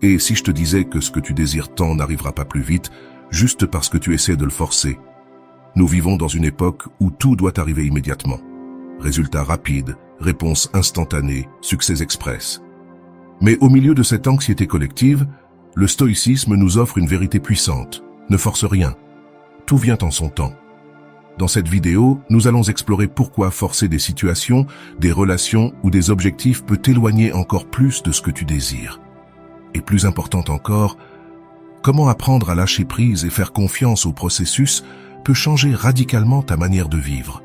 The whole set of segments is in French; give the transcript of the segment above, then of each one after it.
Et si je te disais que ce que tu désires tant n'arrivera pas plus vite, juste parce que tu essaies de le forcer? Nous vivons dans une époque où tout doit arriver immédiatement. Résultats rapides, réponses instantanées, succès express. Mais au milieu de cette anxiété collective, le stoïcisme nous offre une vérité puissante. Ne force rien. Tout vient en son temps. Dans cette vidéo, nous allons explorer pourquoi forcer des situations, des relations ou des objectifs peut t'éloigner encore plus de ce que tu désires. Et plus important encore, comment apprendre à lâcher prise et faire confiance au processus peut changer radicalement ta manière de vivre.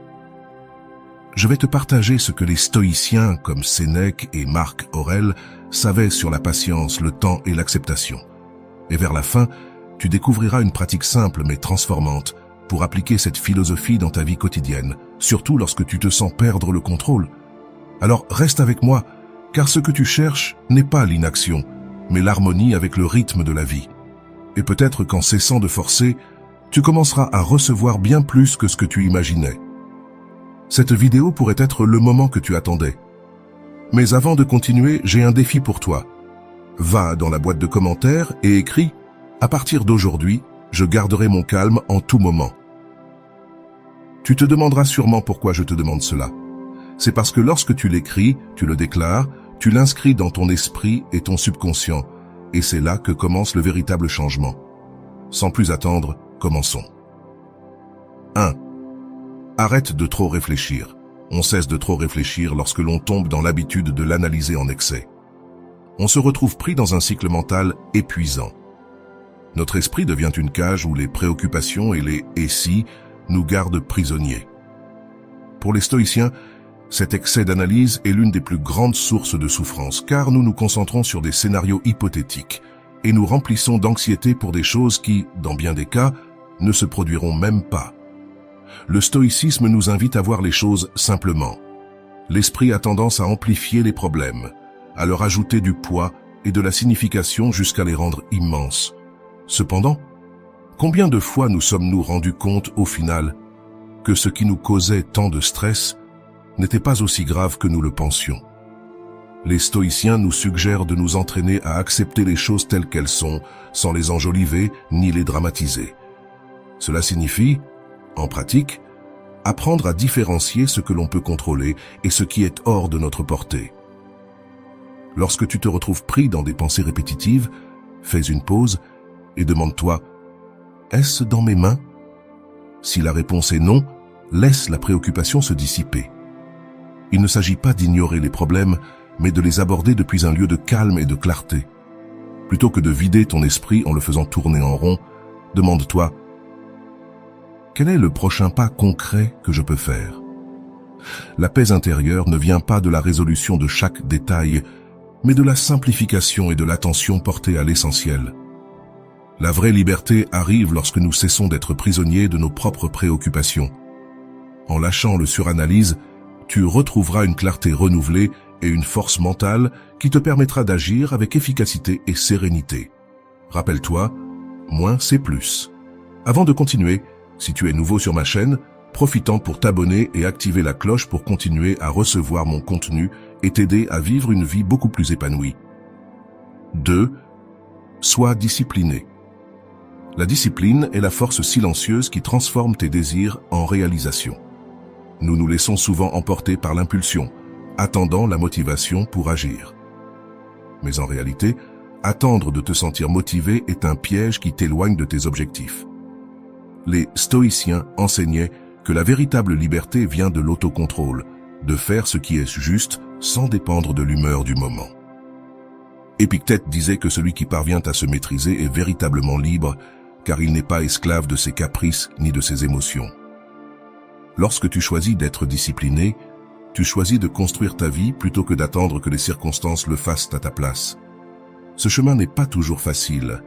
Je vais te partager ce que les stoïciens comme Sénèque et Marc Aurèle savaient sur la patience, le temps et l'acceptation. Et vers la fin, tu découvriras une pratique simple mais transformante pour appliquer cette philosophie dans ta vie quotidienne, surtout lorsque tu te sens perdre le contrôle. Alors reste avec moi, car ce que tu cherches n'est pas l'inaction, mais l'harmonie avec le rythme de la vie. Et peut-être qu'en cessant de forcer, tu commenceras à recevoir bien plus que ce que tu imaginais. Cette vidéo pourrait être le moment que tu attendais. Mais avant de continuer, j'ai un défi pour toi. Va dans la boîte de commentaires et écris « À partir d'aujourd'hui, je garderai mon calme en tout moment ». Tu te demanderas sûrement pourquoi je te demande cela. C'est parce que lorsque tu l'écris, tu le déclares, tu l'inscris dans ton esprit et ton subconscient, et c'est là que commence le véritable changement. Sans plus attendre, commençons. 1. Arrête de trop réfléchir. On cesse de trop réfléchir lorsque l'on tombe dans l'habitude de l'analyser en excès. On se retrouve pris dans un cycle mental épuisant. Notre esprit devient une cage où les préoccupations et les « et si » nous gardent prisonniers. Pour les stoïciens, cet excès d'analyse est l'une des plus grandes sources de souffrance, car nous nous concentrons sur des scénarios hypothétiques et nous remplissons d'anxiété pour des choses qui, dans bien des cas, ne se produiront même pas. Le stoïcisme nous invite à voir les choses simplement. L'esprit a tendance à amplifier les problèmes, à leur ajouter du poids et de la signification jusqu'à les rendre immenses. Cependant, combien de fois nous sommes-nous rendus compte au final que ce qui nous causait tant de stress n'était pas aussi grave que nous le pensions? Les stoïciens nous suggèrent de nous entraîner à accepter les choses telles qu'elles sont, sans les enjoliver ni les dramatiser. Cela signifie, en pratique, apprendre à différencier ce que l'on peut contrôler et ce qui est hors de notre portée. Lorsque tu te retrouves pris dans des pensées répétitives, fais une pause et demande-toi « Est-ce dans mes mains ?» Si la réponse est non, laisse la préoccupation se dissiper. Il ne s'agit pas d'ignorer les problèmes, mais de les aborder depuis un lieu de calme et de clarté. Plutôt que de vider ton esprit en le faisant tourner en rond, demande-toi « Quel est le prochain pas concret que je peux faire ?» La paix intérieure ne vient pas de la résolution de chaque détail, mais de la simplification et de l'attention portée à l'essentiel. La vraie liberté arrive lorsque nous cessons d'être prisonniers de nos propres préoccupations. En lâchant le suranalyse, tu retrouveras une clarté renouvelée et une force mentale qui te permettra d'agir avec efficacité et sérénité. Rappelle-toi, moins c'est plus. Avant de continuer, si tu es nouveau sur ma chaîne, profitant pour t'abonner et activer la cloche pour continuer à recevoir mon contenu et t'aider à vivre une vie beaucoup plus épanouie. 2. Sois discipliné. La discipline est la force silencieuse qui transforme tes désirs en réalisation. Nous nous laissons souvent emporter par l'impulsion, attendant la motivation pour agir. Mais en réalité, attendre de te sentir motivé est un piège qui t'éloigne de tes objectifs. Les stoïciens enseignaient que la véritable liberté vient de l'autocontrôle, de faire ce qui est juste sans dépendre de l'humeur du moment. Épictète disait que celui qui parvient à se maîtriser est véritablement libre, car il n'est pas esclave de ses caprices ni de ses émotions. Lorsque tu choisis d'être discipliné, tu choisis de construire ta vie plutôt que d'attendre que les circonstances le fassent à ta place. Ce chemin n'est pas toujours facile,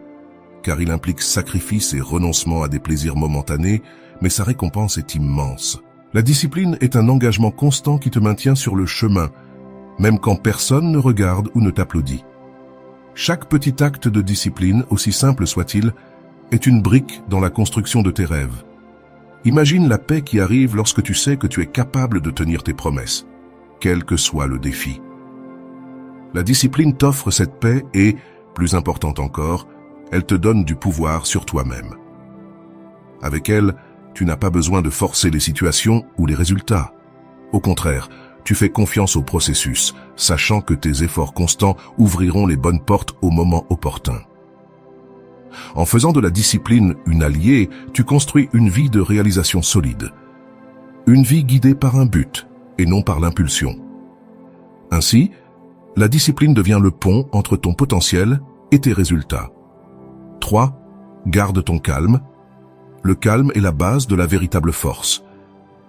car il implique sacrifice et renoncement à des plaisirs momentanés, mais sa récompense est immense. La discipline est un engagement constant qui te maintient sur le chemin, même quand personne ne regarde ou ne t'applaudit. Chaque petit acte de discipline, aussi simple soit-il, est une brique dans la construction de tes rêves. Imagine la paix qui arrive lorsque tu sais que tu es capable de tenir tes promesses, quel que soit le défi. La discipline t'offre cette paix et, Plus importante encore, elle te donne du pouvoir sur toi-même. Avec elle, tu n'as pas besoin de forcer les situations ou les résultats. Au contraire, tu fais confiance au processus, sachant que tes efforts constants ouvriront les bonnes portes au moment opportun. En faisant de la discipline une alliée, tu construis une vie de réalisation solide. Une vie guidée par un but et non par l'impulsion. Ainsi, la discipline devient le pont entre ton potentiel et tes résultats. 3. Garde ton calme. Le calme est la base de la véritable force.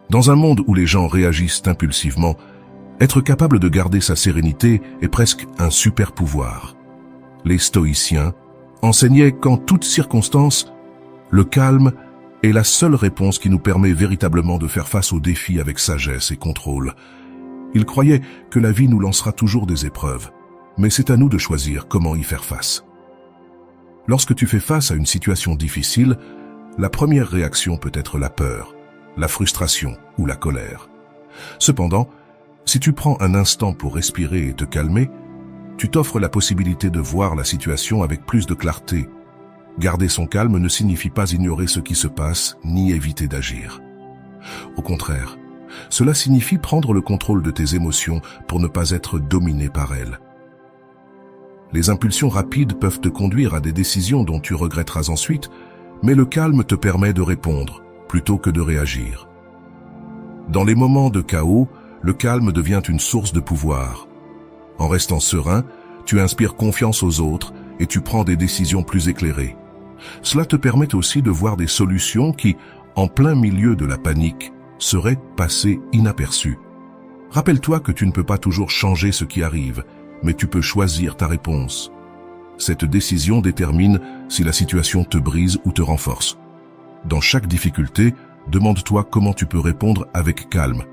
Dans un monde où les gens réagissent impulsivement, être capable de garder sa sérénité est presque un super pouvoir. Les stoïciens enseignaient qu'en toutes circonstances, le calme est la seule réponse qui nous permet véritablement de faire face aux défis avec sagesse et contrôle. Ils croyaient que la vie nous lancera toujours des épreuves, mais c'est à nous de choisir comment y faire face. Lorsque tu fais face à une situation difficile, la première réaction peut être la peur, la frustration ou la colère. Cependant, si tu prends un instant pour respirer et te calmer, tu t'offres la possibilité de voir la situation avec plus de clarté. Garder son calme ne signifie pas ignorer ce qui se passe, ni éviter d'agir. Au contraire, cela signifie prendre le contrôle de tes émotions pour ne pas être dominé par elles. Les impulsions rapides peuvent te conduire à des décisions dont tu regretteras ensuite, mais le calme te permet de répondre plutôt que de réagir. Dans les moments de chaos, le calme devient une source de pouvoir. En restant serein, tu inspires confiance aux autres et tu prends des décisions plus éclairées. Cela te permet aussi de voir des solutions qui, en plein milieu de la panique, seraient passées inaperçues. Rappelle-toi que tu ne peux pas toujours changer ce qui arrive, mais tu peux choisir ta réponse. Cette décision détermine si la situation te brise ou te renforce. Dans chaque difficulté, demande-toi comment tu peux répondre avec calme.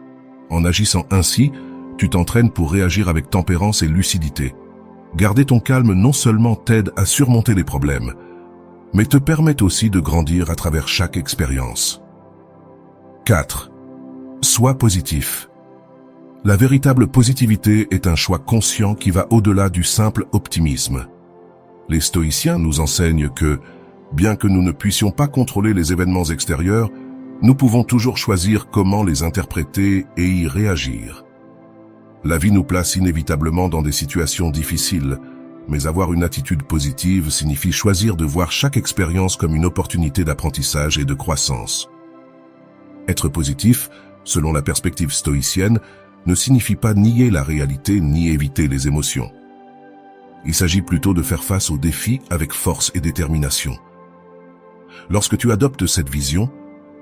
En agissant ainsi, tu t'entraînes pour réagir avec tempérance et lucidité. Garder ton calme non seulement t'aide à surmonter les problèmes, mais te permet aussi de grandir à travers chaque expérience. 4. Sois positif. La véritable positivité est un choix conscient qui va au-delà du simple optimisme. Les stoïciens nous enseignent que, bien que nous ne puissions pas contrôler les événements extérieurs, nous pouvons toujours choisir comment les interpréter et y réagir. La vie nous place inévitablement dans des situations difficiles, mais avoir une attitude positive signifie choisir de voir chaque expérience comme une opportunité d'apprentissage et de croissance. Être positif, selon la perspective stoïcienne, ne signifie pas nier la réalité ni éviter les émotions. Il s'agit plutôt de faire face aux défis avec force et détermination. Lorsque tu adoptes cette vision,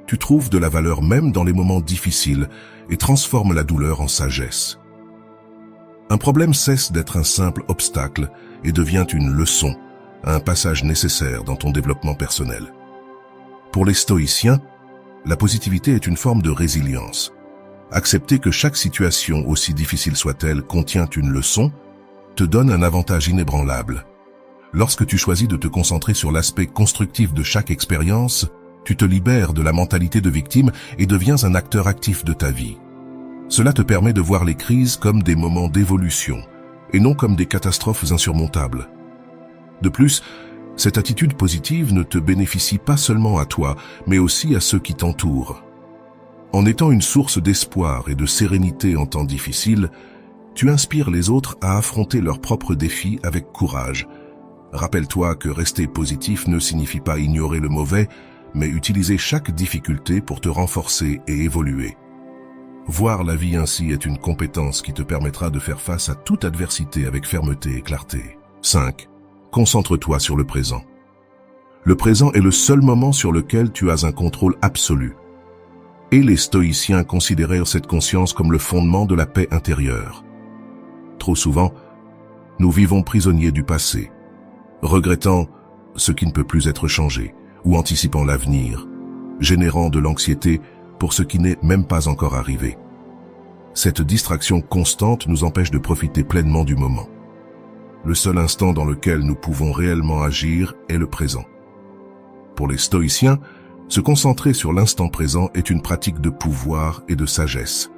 tu trouves de la valeur même dans les moments difficiles et transformes la douleur en sagesse. Un problème cesse d'être un simple obstacle et devient une leçon, un passage nécessaire dans ton développement personnel. Pour les stoïciens, la positivité est une forme de résilience. Accepter que chaque situation, aussi difficile soit-elle, contient une leçon, te donne un avantage inébranlable. Lorsque tu choisis de te concentrer sur l'aspect constructif de chaque expérience, tu te libères de la mentalité de victime et deviens un acteur actif de ta vie. Cela te permet de voir les crises comme des moments d'évolution et non comme des catastrophes insurmontables. De plus, cette attitude positive ne te bénéficie pas seulement à toi, mais aussi à ceux qui t'entourent. En étant une source d'espoir et de sérénité en temps difficiles, tu inspires les autres à affronter leurs propres défis avec courage. Rappelle-toi que rester positif ne signifie pas ignorer le mauvais, mais utiliser chaque difficulté pour te renforcer et évoluer. Voir la vie ainsi est une compétence qui te permettra de faire face à toute adversité avec fermeté et clarté. 5. Concentre-toi sur le présent. Le présent est le seul moment sur lequel tu as un contrôle absolu. Et les stoïciens considérèrent cette conscience comme le fondement de la paix intérieure. Trop souvent, nous vivons prisonniers du passé, regrettant ce qui ne peut plus être changé ou anticipant l'avenir, générant de l'anxiété pour ce qui n'est même pas encore arrivé. Cette distraction constante nous empêche de profiter pleinement du moment. Le seul instant dans lequel nous pouvons réellement agir est le présent. Pour les stoïciens, se concentrer sur l'instant présent est une pratique de pouvoir et de sagesse.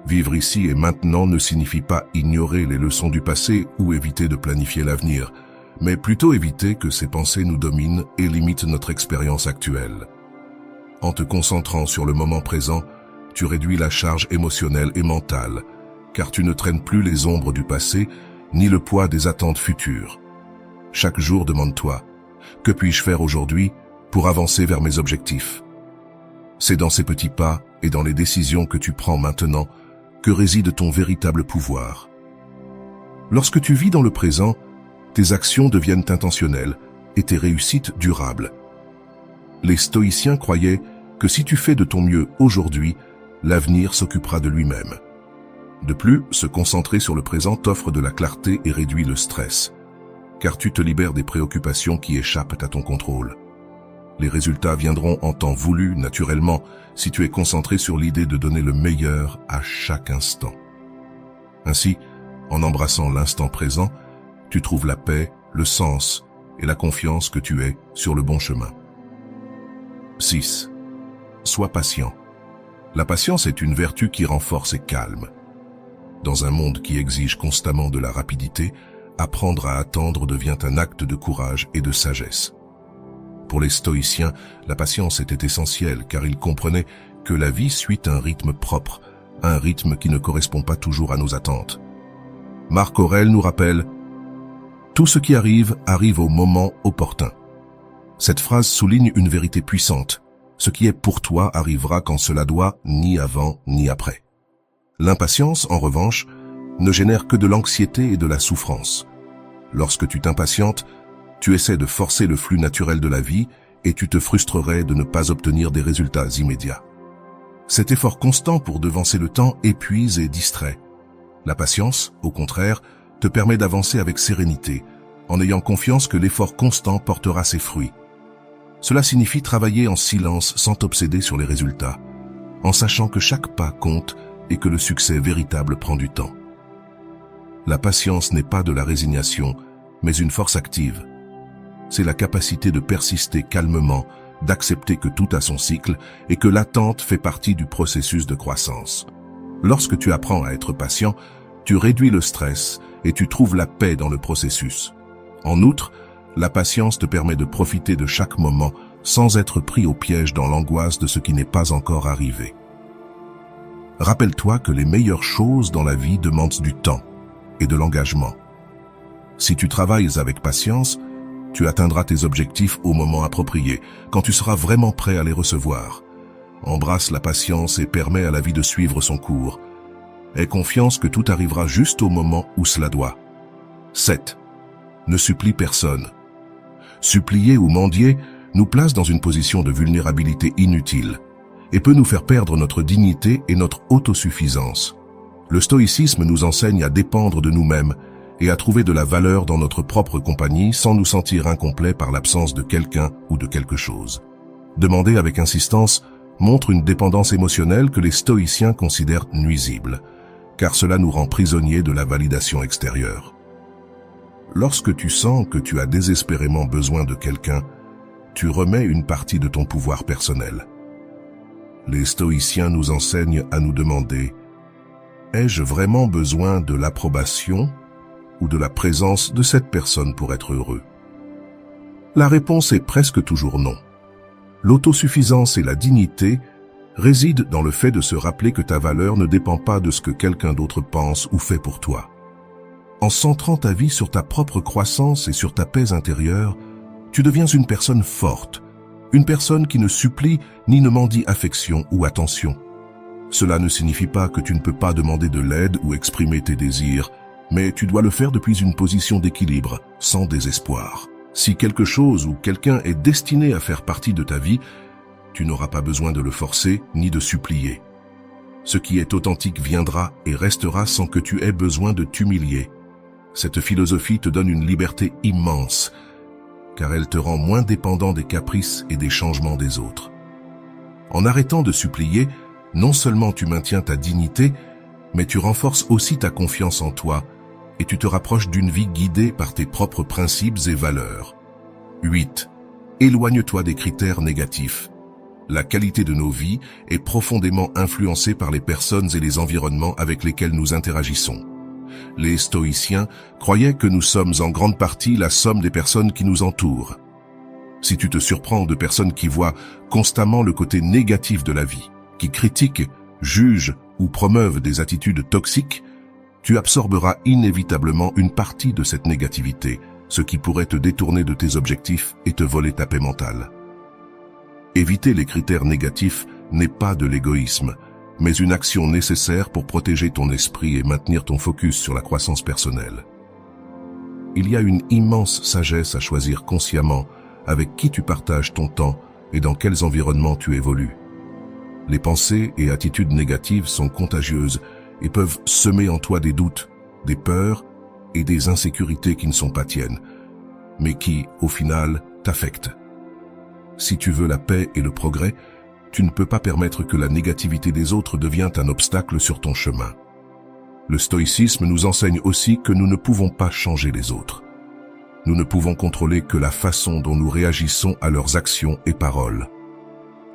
Vivre ici et maintenant ne signifie pas ignorer les leçons du passé ou éviter de planifier l'avenir, mais plutôt éviter que ces pensées nous dominent et limitent notre expérience actuelle. En te concentrant sur le moment présent, tu réduis la charge émotionnelle et mentale, car tu ne traînes plus les ombres du passé, ni le poids des attentes futures. Chaque jour, demande-toi, que puis-je faire aujourd'hui pour avancer vers mes objectifs? C'est dans ces petits pas et dans les décisions que tu prends maintenant que réside ton véritable pouvoir. Lorsque tu vis dans le présent, tes actions deviennent intentionnelles et tes réussites durables. Les stoïciens croyaient que si tu fais de ton mieux aujourd'hui, l'avenir s'occupera de lui-même. De plus, se concentrer sur le présent t'offre de la clarté et réduit le stress, car tu te libères des préoccupations qui échappent à ton contrôle. Les résultats viendront en temps voulu, naturellement, si tu es concentré sur l'idée de donner le meilleur à chaque instant. Ainsi, en embrassant l'instant présent, tu trouves la paix, le sens et la confiance que tu es sur le bon chemin. 6. Sois patient. La patience est une vertu qui renforce et calme. Dans un monde qui exige constamment de la rapidité, apprendre à attendre devient un acte de courage et de sagesse. Pour les stoïciens, la patience était essentielle car ils comprenaient que la vie suit un rythme propre, un rythme qui ne correspond pas toujours à nos attentes. Marc Aurèle nous rappelle « Tout ce qui arrive, arrive au moment opportun ». Cette phrase souligne une vérité puissante. Ce qui est pour toi arrivera quand cela doit, ni avant ni après. L'impatience, en revanche, ne génère que de l'anxiété et de la souffrance. Lorsque tu t'impatientes, tu essaies de forcer le flux naturel de la vie et tu te frustrerais de ne pas obtenir des résultats immédiats. Cet effort constant pour devancer le temps épuise et distrait. La patience, au contraire, te permet d'avancer avec sérénité, en ayant confiance que l'effort constant portera ses fruits. Cela signifie travailler en silence sans t'obséder sur les résultats, en sachant que chaque pas compte et que le succès véritable prend du temps. La patience n'est pas de la résignation, mais une force active. C'est la capacité de persister calmement, d'accepter que tout a son cycle et que l'attente fait partie du processus de croissance. Lorsque tu apprends à être patient, tu réduis le stress et tu trouves la paix dans le processus. En outre, la patience te permet de profiter de chaque moment sans être pris au piège dans l'angoisse de ce qui n'est pas encore arrivé. Rappelle-toi que les meilleures choses dans la vie demandent du temps et de l'engagement. Si tu travailles avec patience, tu atteindras tes objectifs au moment approprié, quand tu seras vraiment prêt à les recevoir. Embrasse la patience et permets à la vie de suivre son cours. Aie confiance que tout arrivera juste au moment où cela doit. 7. Ne supplie personne. Supplier ou mendier nous place dans une position de vulnérabilité inutile et peut nous faire perdre notre dignité et notre autosuffisance. Le stoïcisme nous enseigne à dépendre de nous-mêmes et à trouver de la valeur dans notre propre compagnie sans nous sentir incomplets par l'absence de quelqu'un ou de quelque chose. Demander avec insistance montre une dépendance émotionnelle que les stoïciens considèrent nuisible, car cela nous rend prisonniers de la validation extérieure. Lorsque tu sens que tu as désespérément besoin de quelqu'un, tu remets une partie de ton pouvoir personnel. Les stoïciens nous enseignent à nous demander « Ai-je vraiment besoin de l'approbation ou de la présence de cette personne pour être heureux ?» La réponse est presque toujours non. L'autosuffisance et la dignité résident dans le fait de se rappeler que ta valeur ne dépend pas de ce que quelqu'un d'autre pense ou fait pour toi. En centrant ta vie sur ta propre croissance et sur ta paix intérieure, tu deviens une personne forte, une personne qui ne supplie ni ne mendie affection ou attention. Cela ne signifie pas que tu ne peux pas demander de l'aide ou exprimer tes désirs, mais tu dois le faire depuis une position d'équilibre, sans désespoir. Si quelque chose ou quelqu'un est destiné à faire partie de ta vie, tu n'auras pas besoin de le forcer ni de supplier. Ce qui est authentique viendra et restera sans que tu aies besoin de t'humilier. Cette philosophie te donne une liberté immense, car elle te rend moins dépendant des caprices et des changements des autres. En arrêtant de supplier, non seulement tu maintiens ta dignité, mais tu renforces aussi ta confiance en toi et tu te rapproches d'une vie guidée par tes propres principes et valeurs. 8. Éloigne-toi des critères négatifs. La qualité de nos vies est profondément influencée par les personnes et les environnements avec lesquels nous interagissons. Les stoïciens croyaient que nous sommes en grande partie la somme des personnes qui nous entourent. Si tu te surprends de personnes qui voient constamment le côté négatif de la vie, qui critiquent, jugent ou promeuvent des attitudes toxiques, tu absorberas inévitablement une partie de cette négativité, ce qui pourrait te détourner de tes objectifs et te voler ta paix mentale. Éviter les critères négatifs n'est pas de l'égoïsme, mais une action nécessaire pour protéger ton esprit et maintenir ton focus sur la croissance personnelle. Il y a une immense sagesse à choisir consciemment avec qui tu partages ton temps et dans quels environnements tu évolues. Les pensées et attitudes négatives sont contagieuses et peuvent semer en toi des doutes, des peurs et des insécurités qui ne sont pas tiennes, mais qui, au final, t'affectent. Si tu veux la paix et le progrès, tu ne peux pas permettre que la négativité des autres devienne un obstacle sur ton chemin. Le stoïcisme nous enseigne aussi que nous ne pouvons pas changer les autres. Nous ne pouvons contrôler que la façon dont nous réagissons à leurs actions et paroles.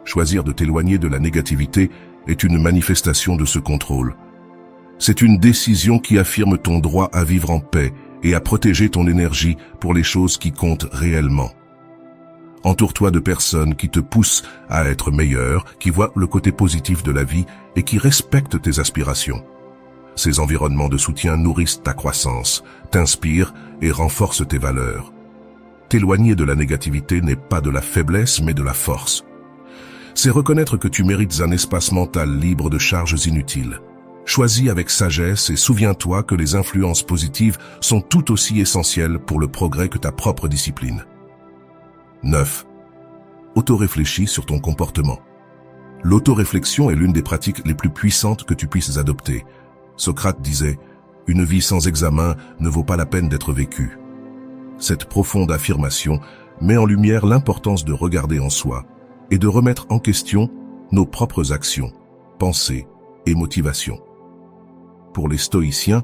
Choisir de t'éloigner de la négativité est une manifestation de ce contrôle. C'est une décision qui affirme ton droit à vivre en paix et à protéger ton énergie pour les choses qui comptent réellement. Entoure-toi de personnes qui te poussent à être meilleur, qui voient le côté positif de la vie et qui respectent tes aspirations. Ces environnements de soutien nourrissent ta croissance, t'inspirent et renforcent tes valeurs. T'éloigner de la négativité n'est pas de la faiblesse mais de la force. C'est reconnaître que tu mérites un espace mental libre de charges inutiles. Choisis avec sagesse et souviens-toi que les influences positives sont tout aussi essentielles pour le progrès que ta propre discipline. 9. Autoréfléchis sur ton comportement. L'autoréflexion est l'une des pratiques les plus puissantes que tu puisses adopter. Socrate disait « Une vie sans examen ne vaut pas la peine d'être vécue ». Cette profonde affirmation met en lumière l'importance de regarder en soi et de remettre en question nos propres actions, pensées et motivations. Pour les stoïciens,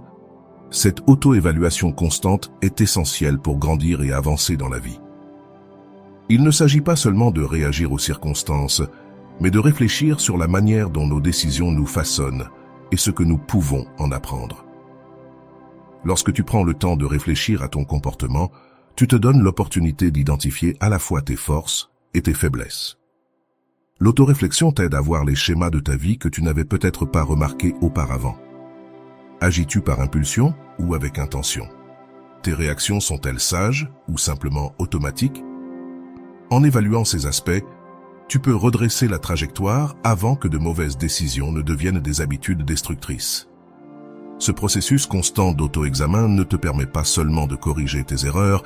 cette auto-évaluation constante est essentielle pour grandir et avancer dans la vie. Il ne s'agit pas seulement de réagir aux circonstances, mais de réfléchir sur la manière dont nos décisions nous façonnent et ce que nous pouvons en apprendre. Lorsque tu prends le temps de réfléchir à ton comportement, tu te donnes l'opportunité d'identifier à la fois tes forces et tes faiblesses. L'autoréflexion t'aide à voir les schémas de ta vie que tu n'avais peut-être pas remarqués auparavant. Agis-tu par impulsion ou avec intention? Tes réactions sont-elles sages ou simplement automatiques? En évaluant ces aspects, tu peux redresser la trajectoire avant que de mauvaises décisions ne deviennent des habitudes destructrices. Ce processus constant d'auto-examen ne te permet pas seulement de corriger tes erreurs,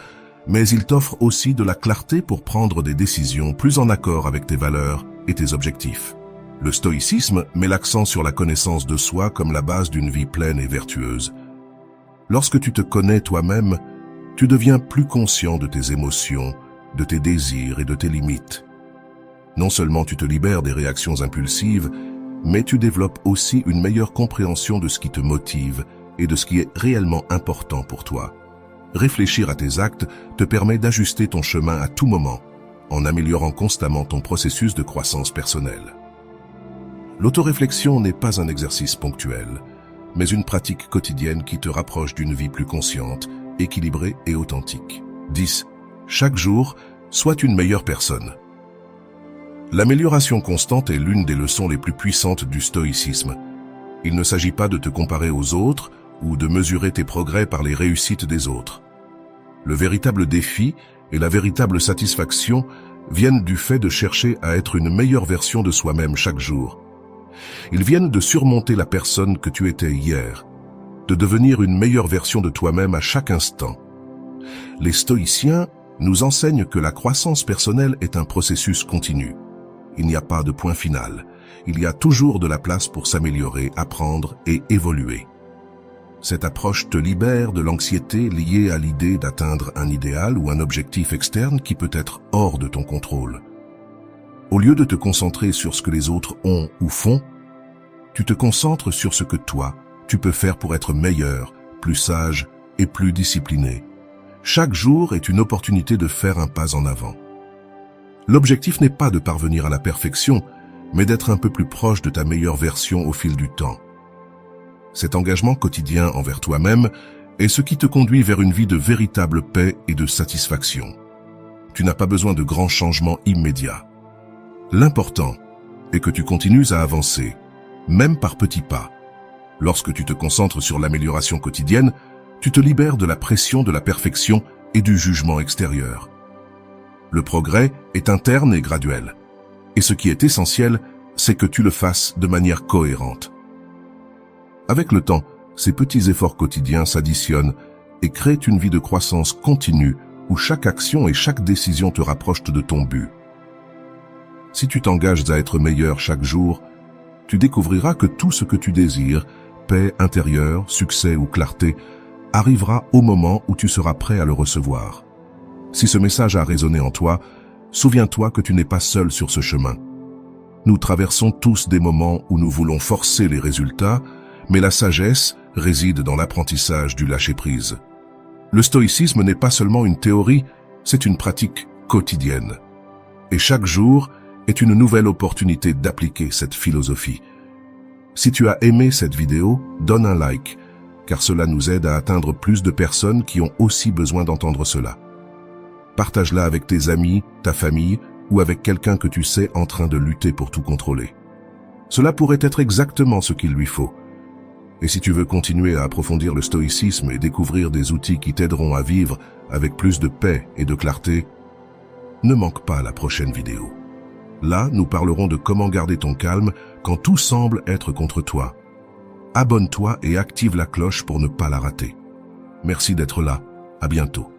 mais il t'offre aussi de la clarté pour prendre des décisions plus en accord avec tes valeurs et tes objectifs. Le stoïcisme met l'accent sur la connaissance de soi comme la base d'une vie pleine et vertueuse. Lorsque tu te connais toi-même, tu deviens plus conscient de tes émotions, de tes désirs et de tes limites. Non seulement tu te libères des réactions impulsives, mais tu développes aussi une meilleure compréhension de ce qui te motive et de ce qui est réellement important pour toi. Réfléchir à tes actes te permet d'ajuster ton chemin à tout moment, en améliorant constamment ton processus de croissance personnelle. L'autoréflexion n'est pas un exercice ponctuel, mais une pratique quotidienne qui te rapproche d'une vie plus consciente, équilibrée et authentique. 10. Chaque jour, sois une meilleure personne. L'amélioration constante est l'une des leçons les plus puissantes du stoïcisme. Il ne s'agit pas de te comparer aux autres ou de mesurer tes progrès par les réussites des autres. Le véritable défi et la véritable satisfaction viennent du fait de chercher à être une meilleure version de soi-même chaque jour. Ils viennent de surmonter la personne que tu étais hier, de devenir une meilleure version de toi-même à chaque instant. Les stoïciens nous enseignent que la croissance personnelle est un processus continu. Il n'y a pas de point final. Il y a toujours de la place pour s'améliorer, apprendre et évoluer. Cette approche te libère de l'anxiété liée à l'idée d'atteindre un idéal ou un objectif externe qui peut être hors de ton contrôle. Au lieu de te concentrer sur ce que les autres ont ou font, tu te concentres sur ce que toi, tu peux faire pour être meilleur, plus sage et plus discipliné. Chaque jour est une opportunité de faire un pas en avant. L'objectif n'est pas de parvenir à la perfection, mais d'être un peu plus proche de ta meilleure version au fil du temps. Cet engagement quotidien envers toi-même est ce qui te conduit vers une vie de véritable paix et de satisfaction. Tu n'as pas besoin de grands changements immédiats. L'important est que tu continues à avancer, même par petits pas. Lorsque tu te concentres sur l'amélioration quotidienne, tu te libères de la pression de la perfection et du jugement extérieur. Le progrès est interne et graduel. Et ce qui est essentiel, c'est que tu le fasses de manière cohérente. Avec le temps, ces petits efforts quotidiens s'additionnent et créent une vie de croissance continue où chaque action et chaque décision te rapprochent de ton but. Si tu t'engages à être meilleur chaque jour, tu découvriras que tout ce que tu désires, paix intérieure, succès ou clarté, arrivera au moment où tu seras prêt à le recevoir. Si ce message a résonné en toi, souviens-toi que tu n'es pas seul sur ce chemin. Nous traversons tous des moments où nous voulons forcer les résultats, mais la sagesse réside dans l'apprentissage du lâcher-prise. Le stoïcisme n'est pas seulement une théorie, c'est une pratique quotidienne. Et chaque jour est une nouvelle opportunité d'appliquer cette philosophie. Si tu as aimé cette vidéo, donne un like, car cela nous aide à atteindre plus de personnes qui ont aussi besoin d'entendre cela. Partage-la avec tes amis, ta famille ou avec quelqu'un que tu sais en train de lutter pour tout contrôler. Cela pourrait être exactement ce qu'il lui faut. Et si tu veux continuer à approfondir le stoïcisme et découvrir des outils qui t'aideront à vivre avec plus de paix et de clarté, ne manque pas la prochaine vidéo. Là, nous parlerons de comment garder ton calme quand tout semble être contre toi. Abonne-toi et active la cloche pour ne pas la rater. Merci d'être là. À bientôt.